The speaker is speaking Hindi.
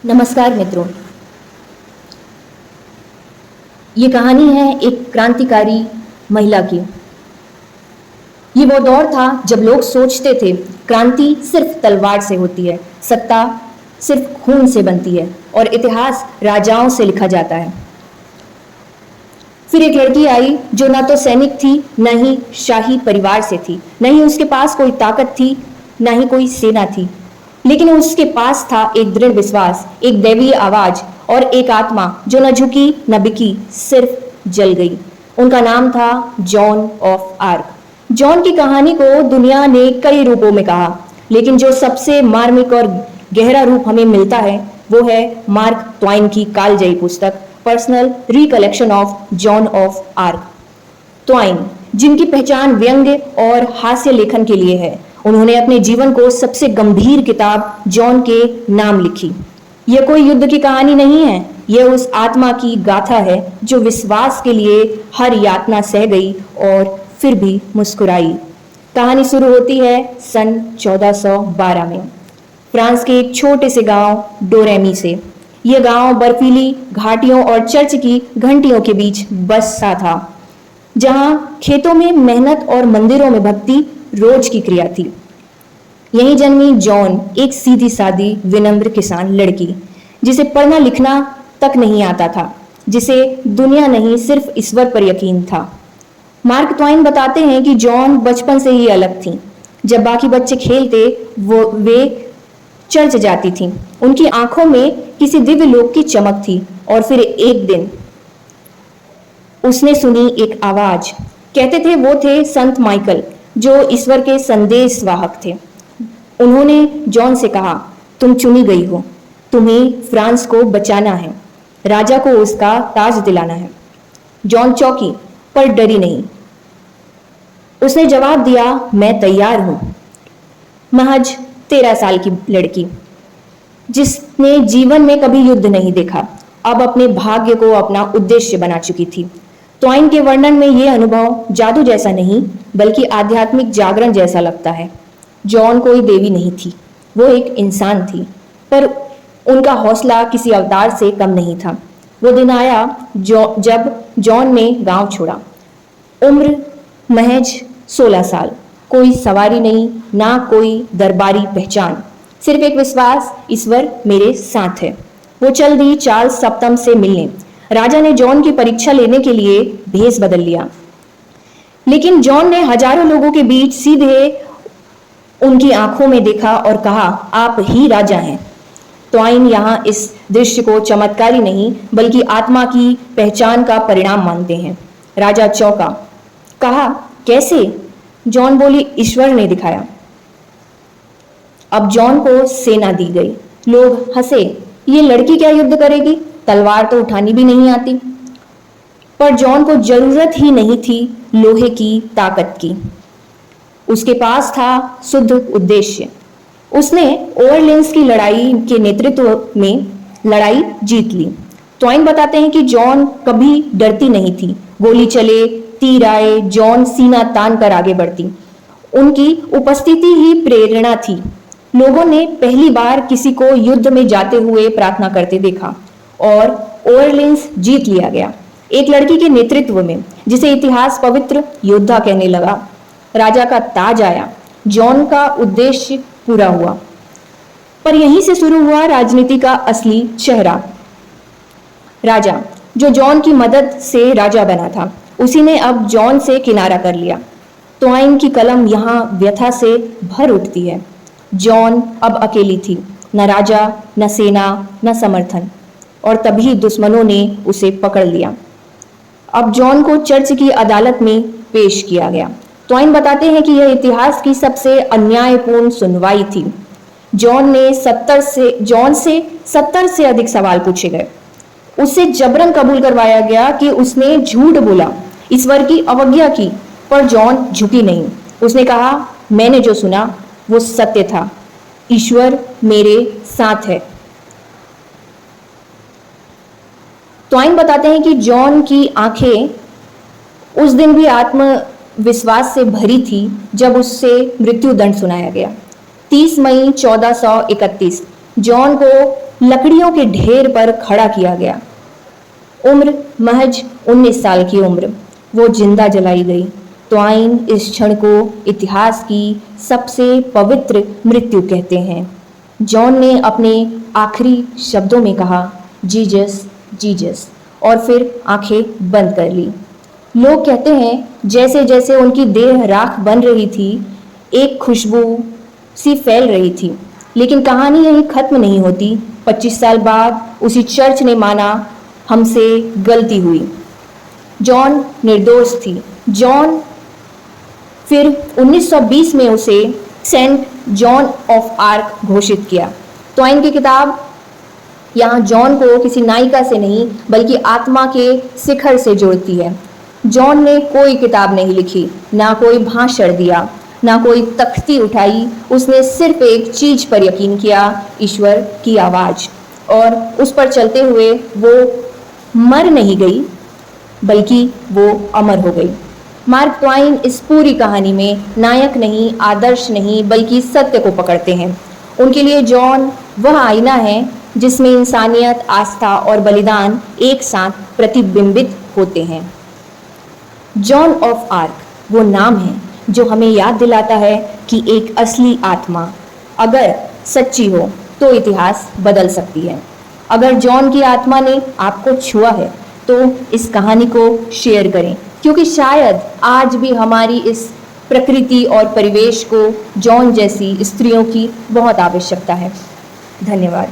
नमस्कार मित्रों। ये कहानी है एक क्रांतिकारी महिला की। ये वो दौर था जब लोग सोचते थे क्रांति सिर्फ तलवार से होती है, सत्ता सिर्फ खून से बनती है और इतिहास राजाओं से लिखा जाता है। फिर एक लड़की आई जो ना तो सैनिक थी, न ही शाही परिवार से थी, न ही उसके पास कोई ताकत थी, न ही कोई सेना थी, लेकिन उसके पास था एक दृढ़ विश्वास, एक दैवीय आवाज और एक आत्मा जो न झुकी न बिकी, सिर्फ जल गई। उनका नाम था जॉन ऑफ आर्क। जॉन की कहानी को दुनिया ने कई रूपों में कहा, लेकिन जो सबसे मार्मिक और गहरा रूप हमें मिलता है वो है मार्क ट्वाइन की कालजयी पुस्तक personal recollection of John of arc. Twine, जिनकी पहचान व्यंग्य और हास्य लेखन के लिए है, उन्होंने अपने जीवन को सबसे गंभीर किताब जॉन के नाम लिखी। यह कोई युद्ध की कहानी नहीं है, यह उस आत्मा की गाथा है जो विश्वास के लिए हर यातना सह गई और फिर भी मुस्कुराई। कहानी शुरू होती है सन 1412 में फ्रांस के एक छोटे से गांव डोरेमी से। यह गांव बर्फीली घाटियों और चर्च की घंटियों के बीच बसा था, जहां खेतों में मेहनत और मंदिरों में भक्ति रोज की क्रिया थी। यहीं जन्मी जॉन, एक सीधी सादी विनम्र किसान लड़की, जिसे पढ़ना लिखना तक नहीं आता था, जिसे दुनिया नहीं सिर्फ ईश्वर पर यकीन था। मार्क ट्वाइन बताते हैं कि जॉन बचपन से ही अलग थी। जब बाकी बच्चे खेलते वे चर्च जाती थीं। उनकी आंखों में किसी दिव्य लोक की चमक थी। और फिर एक दिन उसने सुनी एक आवाज। कहते थे वो थे संत माइकल, जो ईश्वर के संदेश वाहक थे। उन्होंने जॉन से कहा, तुम चुनी गई हो, तुम्हें फ्रांस को बचाना है, राजा को उसका ताज दिलाना है। जॉन चौंकी पर डरी नहीं। उसने जवाब दिया, मैं तैयार हूं। महज 13 साल की लड़की, जिसने जीवन में कभी युद्ध नहीं देखा, अब अपने भाग्य को अपना उद्देश्य बना चुकी थी। ट्वाइन के वर्णन में यह अनुभव जादू जैसा नहीं बल्कि आध्यात्मिक जागरण जैसा लगता है। जॉन कोई देवी नहीं थी, वो एक इंसान थी, पर उनका हौसला किसी अवतार से कम नहीं था। वो दिन आया जब जॉन ने गांव छोड़ा। उम्र महज 16 साल, कोई सवारी नहीं, ना कोई दरबारी पहचान, सिर्फ एक विश्वास, ईश्वर मेरे साथ है। वो चल दी चार्ल्स सप्तम से मिलने। राजा ने जॉन की परीक्षा लेने के लिए भेष बदल लिया, लेकिन जॉन ने हजारों लोगों के बीच सीधे उनकी आंखों में देखा और कहा, आप ही राजा हैं। ट्वाइन यहाँ इस दृश्य को चमत्कारी नहीं बल्कि आत्मा की पहचान का परिणाम मानते हैं। राजा चौंका, कहा, कैसे? जॉन बोली, ईश्वर ने दिखाया। अब जॉन को सेना दी गई। लोग हंसे, ये लड़की क्या युद्ध करेगी, तलवार तो उठानी भी नहीं आती। पर जॉन को जरूरत ही नहीं थी लोहे की ताकत की। उसके पास था शुद्ध उद्देश्य। उसने ओरलेंस की लड़ाई के नेतृत्व में लड़ाई जीत ली। ट्वाइन बताते हैं कि जॉन कभी डरती नहीं थी। गोली चले, तीर आए, जॉन सीना तान कर आगे बढ़ती। उनकी उपस्थिति ही प्रेरणा थी। लोगों ने पहली बार किसी को युद्ध में जाते हुए प्रार्थना करते देखा और ओरलेंस जीत लिया गया, एक लड़की के नेतृत्व में, जिसे इतिहास पवित्र योद्धा कहने लगा। राजा का ताज आया, जॉन का उद्देश्य पूरा हुआ। पर यहीं से शुरू हुआ राजनीति का असली चेहरा। राजा, जो जॉन की मदद से राजा बना था, उसी ने अब जॉन से किनारा कर लिया। ट्वाइन की कलम यहाँ व्यथा से भर उठती है। जॉन अब अकेली थी, न राजा, न सेना, न समर्थन, और तभी दुश्मनों ने उसे पकड़ लिया। अब जॉन को चर्च की अदालत में पेश किया गया। ट्वाइन बताते हैं कि यह इतिहास की सबसे अन्यायपूर्ण सुनवाई थी। जॉन से 70 से अधिक सवाल पूछे गए। उससे जबरन कबूल करवाया गया कि उसने झूठ बोला, ईश्वर की अवज्ञा की, पर जॉन झुकी नहीं। उसने कहा, मैंने जो सुना वो सत्य था, ईश्वर मेरे साथ है। ट्वाइन बताते हैं कि जॉन की आंखें उस दिन भी आत्मविश्वास से भरी थी जब उससे मृत्यु दंड सुनाया गया। 30 मई 1431 जॉन को लकड़ियों के ढेर पर खड़ा किया गया। उम्र महज 19 साल की उम्र, वो जिंदा जलाई गई। ट्वाइन इस क्षण को इतिहास की सबसे पवित्र मृत्यु कहते हैं। जॉन ने अपने आखिरी शब्दों में कहा, जीजस जीजस, और फिर आंखें बंद कर ली। लोग कहते हैं जैसे जैसे उनकी देह राख बन रही थी, एक खुशबू सी फैल रही थी। लेकिन कहानी यही खत्म नहीं होती। 25 साल बाद उसी चर्च ने माना, हमसे गलती हुई। जॉन निर्दोष थी। जॉन फिर 1920 में उसे सेंट जॉन ऑफ आर्क घोषित किया। ट्वाइन की किताब यहाँ जॉन को किसी नायिका से नहीं बल्कि आत्मा के शिखर से जोड़ती है। जॉन ने कोई किताब नहीं लिखी, ना कोई भाषण दिया, ना कोई तख्ती उठाई। उसने सिर्फ एक चीज पर यकीन किया, ईश्वर की आवाज, और उस पर चलते हुए वो मर नहीं गई बल्कि वो अमर हो गई। मार्क ट्वाइन इस पूरी कहानी में नायक नहीं, आदर्श नहीं, बल्कि सत्य को पकड़ते हैं। उनके लिए जॉन वह आईना है जिसमें इंसानियत, आस्था और बलिदान एक साथ प्रतिबिंबित होते हैं। जॉन ऑफ आर्क वो नाम है जो हमें याद दिलाता है कि एक असली आत्मा अगर सच्ची हो तो इतिहास बदल सकती है। अगर जॉन की आत्मा ने आपको छुआ है तो इस कहानी को शेयर करें, क्योंकि शायद आज भी हमारी इस प्रकृति और परिवेश को जॉन जैसी स्त्रियों की बहुत आवश्यकता है। धन्यवाद।